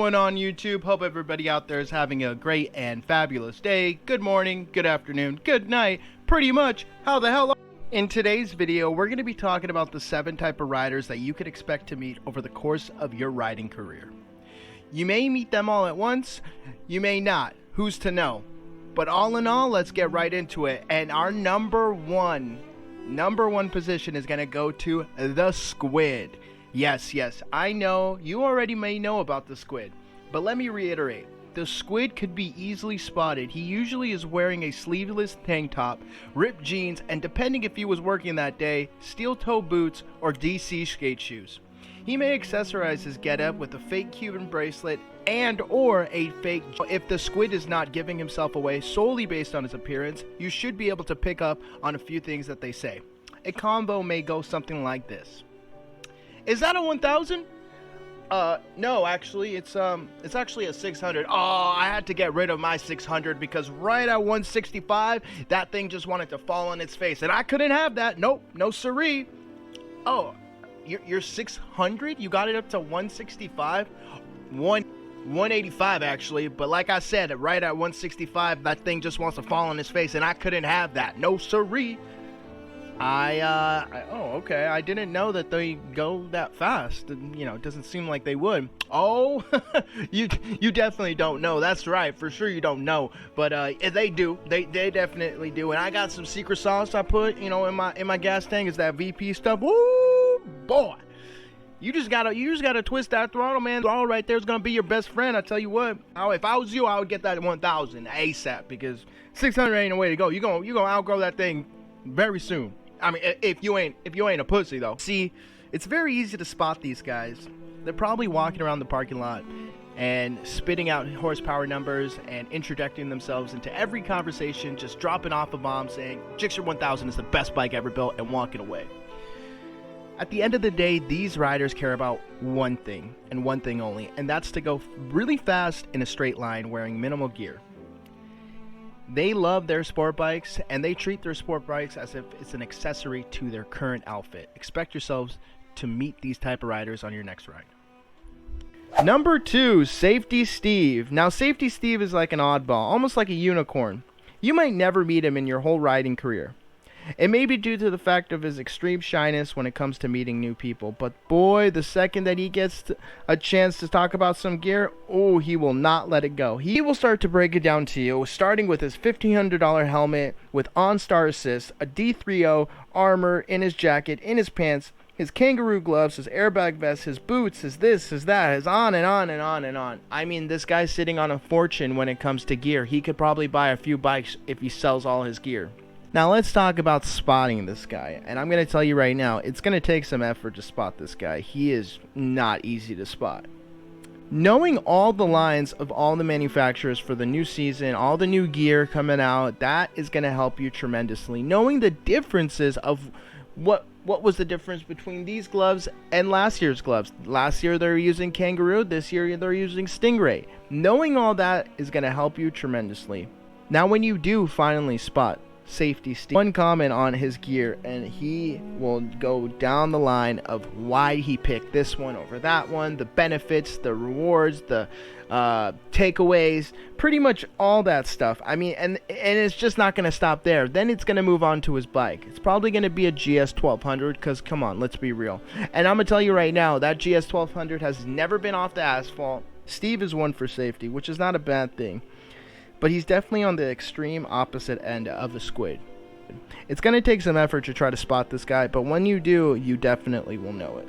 Going on YouTube? Hope everybody out there is having a great and fabulous day. Good morning, good afternoon, good night, pretty much. How the hell are you? In today's video, we're going to be talking about the 7 type of riders that you could expect to meet over the course of your riding career. You may meet them all at once, you may not. Who's to know? But all in all, let's get right into it. And our number one position is going to go to the SQUID. Yes, I know you already may know about the SQUID, but let me reiterate. The SQUID could be easily spotted. He usually is wearing a sleeveless tank top, ripped jeans, and depending if he was working that day, steel-toe boots or DC skate shoes. He may accessorize his getup with a fake Cuban bracelet and or a fake. If the SQUID is not giving himself away solely based on his appearance, you should be able to pick up on a few things that they say. A combo may go something like this. Is that a 1000? No, actually, it's actually a 600. Oh, I had to get rid of my 600 because right at 165, that thing just wanted to fall on its face, and I couldn't have that. Nope, no siree. Oh, you're 600? You got it up to 165? 185 actually, but like I said, right at 165, that thing just wants to fall on his face, and I couldn't have that. No siree. Oh, okay. I didn't know that they go that fast. You know, it doesn't seem like they would. Oh, you definitely don't know. That's right. For sure you don't know. But they do. They definitely do. And I got some secret sauce I put, you know, in my gas tank. Is that VP stuff? Woo, boy. You just gotta twist that throttle, man. Throttle right there is gonna be your best friend. I tell you what. If I was you, I would get that 1000 ASAP because 600 ain't the way to go. You gonna outgrow that thing very soon. I mean, if you ain't a pussy though. See, it's very easy to spot these guys. They're probably walking around the parking lot and spitting out horsepower numbers and interjecting themselves into every conversation, just dropping off a bomb saying Gixxer 1000 is the best bike ever built and walking away. At the end of the day, these riders care about one thing and one thing only, and that's to go really fast in a straight line wearing minimal gear. They love their sport bikes, and they treat their sport bikes as if it's an accessory to their current outfit. Expect yourselves to meet these type of riders on your next ride. Number 2, Safety Steve. Now, Safety Steve is like an oddball, almost like a unicorn. You might never meet him in your whole riding career. It may be due to the fact of his extreme shyness when it comes to meeting new people, but boy, the second that he gets a chance to talk about some gear, oh, he will not let it go. He will start to break it down to you, starting with his $1,500 helmet with OnStar Assist, a D3O armor in his jacket, in his pants, his kangaroo gloves, his airbag vest, his boots, his this, his that, his on and on and on and on. I mean, this guy's sitting on a fortune when it comes to gear. He could probably buy a few bikes if he sells all his gear. Now let's talk about spotting this guy, and I'm going to tell you right now, it's going to take some effort to spot this guy. He is not easy to spot. Knowing all the lines of all the manufacturers for the new season, all the new gear coming out, that is going to help you tremendously. Knowing the differences of what was the difference between these gloves and last year's gloves. Last year they were using Kangaroo, this year they're using Stingray. Knowing all that is going to help you tremendously. Now when you do finally spot Safety Steve, one comment on his gear and he will go down the line of why he picked this one over that one, the benefits, the rewards, the takeaways, pretty much all that stuff. I mean, and it's just not going to stop there. Then it's going to move on to his bike. It's probably going to be a GS 1200 because come on, let's be real. And I'm going to tell you right now, that GS 1200 has never been off the asphalt. Steve is one for safety, which is not a bad thing. But he's definitely on the extreme opposite end of the SQUID. It's going to take some effort to try to spot this guy, but when you do, you definitely will know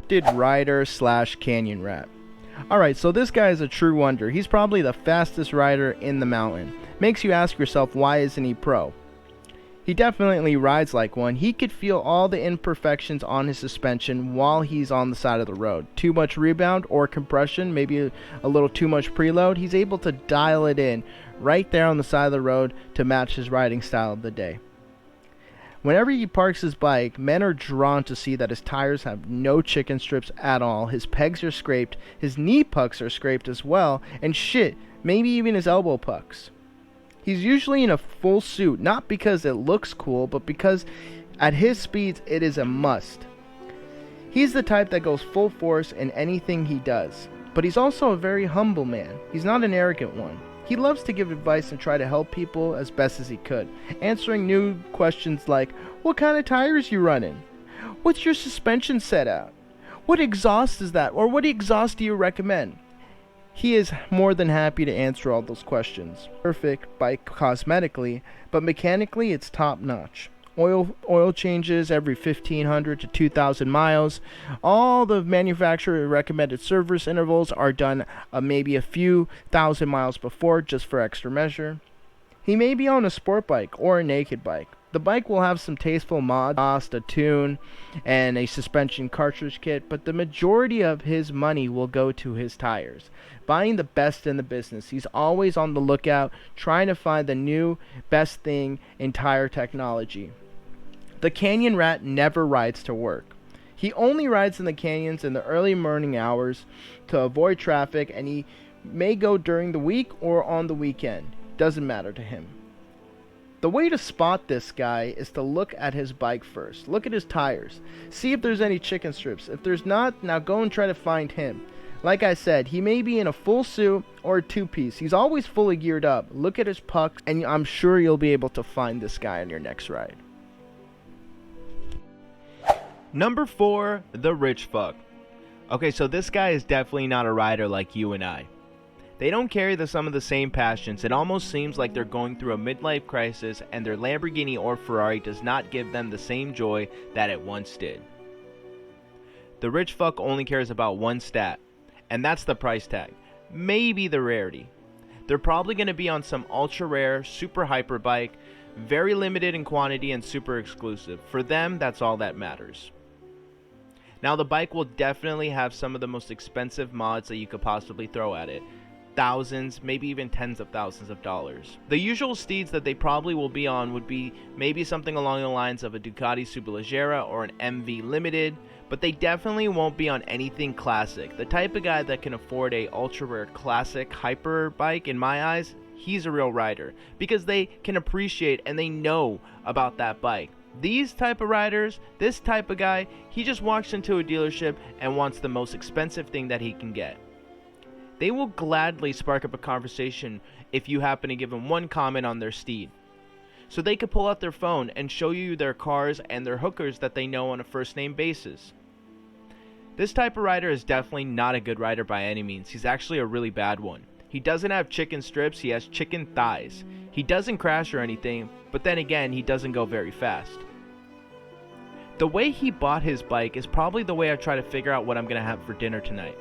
it. Rider / canyon rat. Alright, so this guy is a true wonder. He's probably the fastest rider in the mountain. Makes you ask yourself, why isn't he pro? He definitely rides like one. He could feel all the imperfections on his suspension while he's on the side of the road. Too much rebound or compression, maybe a little too much preload. He's able to dial it in right there on the side of the road to match his riding style of the day. Whenever he parks his bike, men are drawn to see that his tires have no chicken strips at all. His pegs are scraped, his knee pucks are scraped as well, and shit, maybe even his elbow pucks. He's usually in a full suit, not because it looks cool, but because at his speeds it is a must. He's the type that goes full force in anything he does. But he's also a very humble man. He's not an arrogant one. He loves to give advice and try to help people as best as he could, answering new questions like, what kind of tires you running? What's your suspension set at? What exhaust is that? Or what exhaust do you recommend? He is more than happy to answer all those questions. Perfect bike cosmetically, but mechanically it's top notch. Oil changes every 1,500 to 2,000 miles. All the manufacturer recommended service intervals are done maybe a few thousand miles before, just for extra measure. He may be on a sport bike or a naked bike. The bike will have some tasteful mods, a tune, and a suspension cartridge kit, but the majority of his money will go to his tires. Buying the best in the business. He's always on the lookout, trying to find the new best thing in tire technology. The Canyon Rat never rides to work. He only rides in the canyons in the early morning hours to avoid traffic, and he may go during the week or on the weekend. Doesn't matter to him. The way to spot this guy is to look at his bike first. Look at his tires. See if there's any chicken strips. If there's not, now go and try to find him. Like I said, he may be in a full suit or a two-piece. He's always fully geared up. Look at his pucks, and I'm sure you'll be able to find this guy on your next ride. Number 4, the rich fuck. Okay, so this guy is definitely not a rider like you and I. They don't carry some of the same passions. It almost seems like they're going through a midlife crisis, and their Lamborghini or Ferrari does not give them the same joy that it once did. The rich fuck only cares about one stat, and that's the price tag. Maybe the rarity. They're probably going to be on some ultra rare, super hyper bike, very limited in quantity and super exclusive. For them, that's all that matters. Now, the bike will definitely have some of the most expensive mods that you could possibly throw at it. Thousands, maybe even tens of thousands of dollars. The usual steeds that they probably will be on would be maybe something along the lines of a Ducati Superleggera or an MV Limited, but they definitely won't be on anything classic. The type of guy that can afford a ultra rare classic hyper bike, in my eyes, he's a real rider, because they can appreciate and they know about that bike. These type of riders, this type of guy, he just walks into a dealership and wants the most expensive thing that he can get. They will gladly spark up a conversation if you happen to give them one comment on their steed. So they could pull out their phone and show you their cars and their hookers that they know on a first name basis. This type of rider is definitely not a good rider by any means. He's actually a really bad one. He doesn't have chicken strips, he has chicken thighs. He doesn't crash or anything, but then again, he doesn't go very fast. The way he bought his bike is probably the way I try to figure out what I'm going to have for dinner tonight.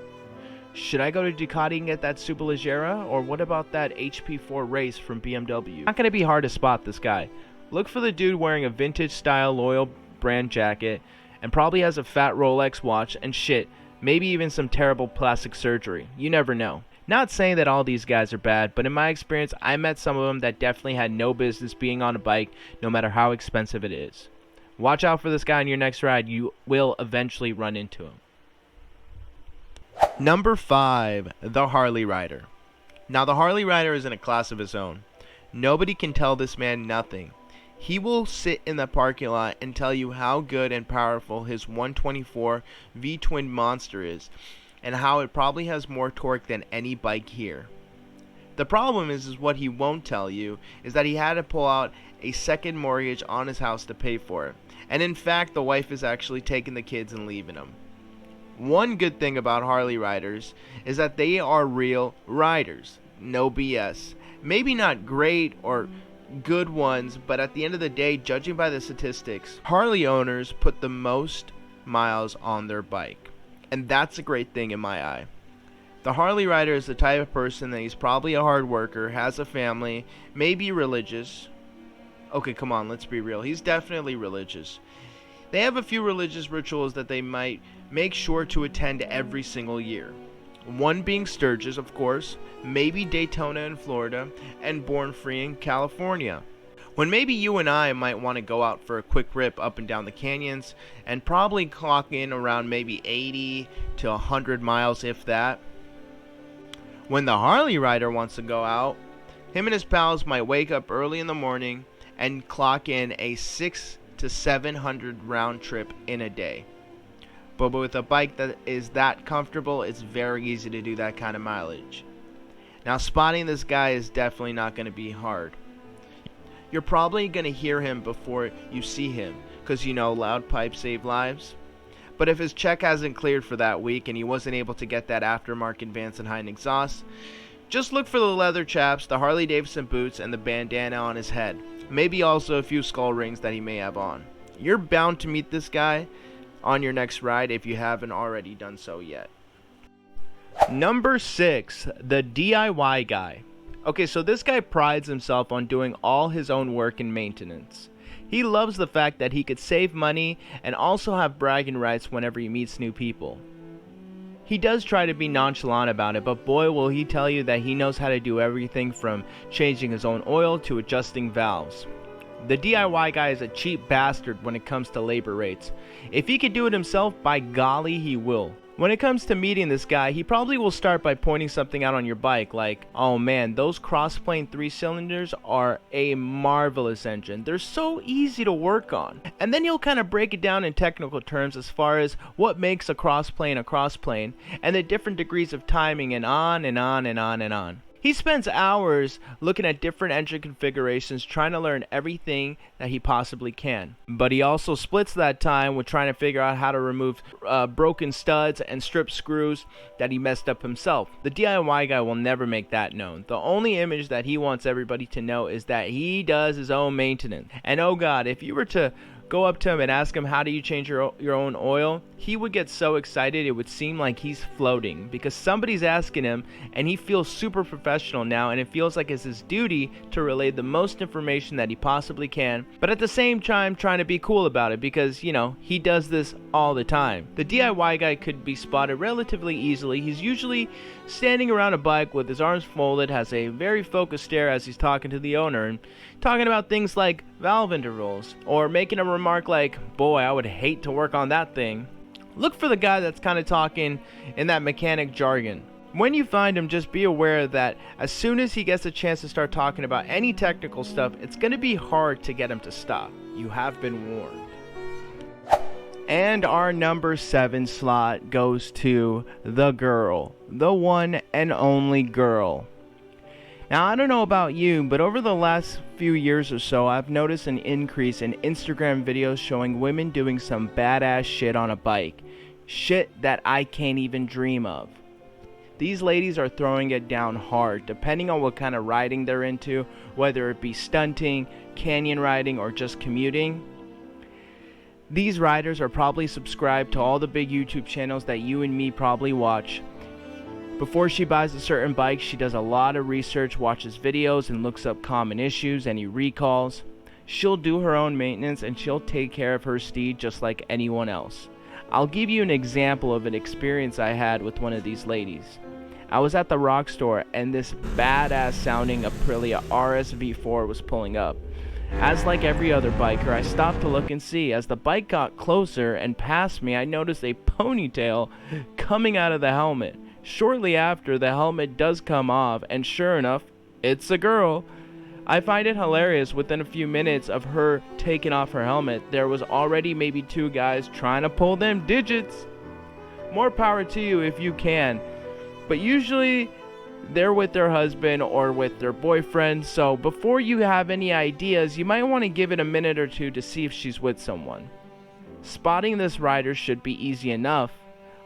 Should I go to Ducati and get that Superleggera, or what about that HP4 Race from BMW? Not going to be hard to spot this guy. Look for the dude wearing a vintage style loyal brand jacket, and probably has a fat Rolex watch, and shit, maybe even some terrible plastic surgery. You never know. Not saying that all these guys are bad, but in my experience, I met some of them that definitely had no business being on a bike, no matter how expensive it is. Watch out for this guy on your next ride. You will eventually run into him. Number 5, the Harley Rider. Now, the Harley Rider is in a class of his own. Nobody can tell this man nothing. He will sit in the parking lot and tell you how good and powerful his 124 V-twin monster is, and how it probably has more torque than any bike here. The problem is what he won't tell you is that he had to pull out a second mortgage on his house to pay for it. And in fact, the wife is actually taking the kids and leaving him. One good thing about Harley riders is that they are real riders. No BS. Maybe not great or good ones, but at the end of the day, judging by the statistics, Harley owners put the most miles on their bike. And that's a great thing in my eye. The Harley rider is the type of person that he's probably a hard worker, has a family, maybe religious. Okay, come on, let's be real. He's definitely religious. They have a few religious rituals that they might make sure to attend every single year. One being Sturgis, of course, maybe Daytona in Florida, and Born Free in California. When maybe you and I might want to go out for a quick rip up and down the canyons and probably clock in around maybe 80 to 100 miles, if that. When the Harley rider wants to go out, him and his pals might wake up early in the morning and clock in a 600 to 700 round trip in a day. But with a bike that is that comfortable, it's very easy to do that kind of mileage. Now, spotting this guy is definitely not going to be hard. You're probably going to hear him before you see him, because you know loud pipes save lives. But if his check hasn't cleared for that week and he wasn't able to get that aftermarket Vance & Hine exhaust, just look for the leather chaps, the Harley Davidson boots, and the bandana on his head. Maybe also a few skull rings that he may have on. You're bound to meet this guy on your next ride if you haven't already done so yet. Number 6, the DIY guy. Okay, so this guy prides himself on doing all his own work and maintenance. He loves the fact that he could save money and also have bragging rights whenever he meets new people. He does try to be nonchalant about it, but boy will he tell you that he knows how to do everything from changing his own oil to adjusting valves. The DIY guy is a cheap bastard when it comes to labor rates. If he could do it himself, by golly he will. When it comes to meeting this guy, he probably will start by pointing something out on your bike like, oh man, those cross-plane 3-cylinders are a marvelous engine. They're so easy to work on. And then he'll kind of break it down in technical terms as far as what makes a cross-plane and the different degrees of timing and on and on and on and on. He spends hours looking at different engine configurations trying to learn everything that he possibly can. But he also splits that time with trying to figure out how to remove broken studs and strip screws that he messed up himself. The DIY guy will never make that known. The only image that he wants everybody to know is that he does his own maintenance. And oh god, if you were to go up to him and ask him how do you change your own oil, he would get so excited it would seem like he's floating because somebody's asking him and he feels super professional now, and it feels like it's his duty to relay the most information that he possibly can, but at the same time trying to be cool about it because, you know, he does this all the time. The DIY guy could be spotted relatively easily. He's usually standing around a bike with his arms folded, has a very focused stare as he's talking to the owner and talking about things like valve intervals or making a remark like, boy, I would hate to work on that thing. Look for the guy that's kind of talking in that mechanic jargon. When you find him, just be aware that as soon as he gets a chance to start talking about any technical stuff, it's going to be hard to get him to stop. You have been warned. And our number 7 slot goes to the girl, the one and only girl. Now, I don't know about you, but over the last few years or so, I've noticed an increase in Instagram videos showing women doing some badass shit on a bike. Shit that I can't even dream of. These ladies are throwing it down hard, depending on what kind of riding they're into, whether it be stunting, canyon riding, or just commuting. These riders are probably subscribed to all the big YouTube channels that you and me probably watch. Before she buys a certain bike, she does a lot of research, watches videos, and looks up common issues, any recalls. She'll do her own maintenance, and she'll take care of her steed just like anyone else. I'll give you an example of an experience I had with one of these ladies. I was at the rock store, and this badass sounding Aprilia RS V4 was pulling up. As like every other biker, I stopped to look and see. As the bike got closer and past me, I noticed a ponytail coming out of the helmet. Shortly after, the helmet does come off, and sure enough, it's a girl. I find it hilarious. Within a few minutes of her taking off her helmet, there was already maybe 2 guys trying to pull them digits. More power to you if you can, but usually they're with their husband or with their boyfriend, so before you have any ideas, you might want to give it a minute or two to see if she's with someone. Spotting this rider should be easy enough.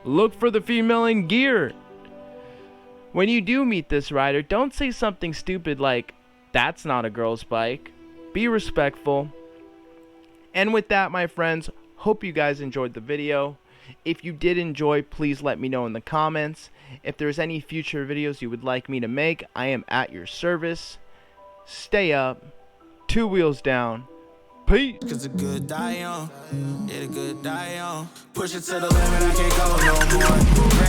Look for the female in gear. When you do meet this rider, don't say something stupid like, that's not a girl's bike. Be respectful. And with that, my friends, hope you guys enjoyed the video. If you did enjoy, please let me know in the comments. If there's any future videos you would like me to make, I am at your service. Stay up. 2 wheels down. Peace. Cause a good die young. Yeah, the good die young. Push it to the limit, I can't go no more.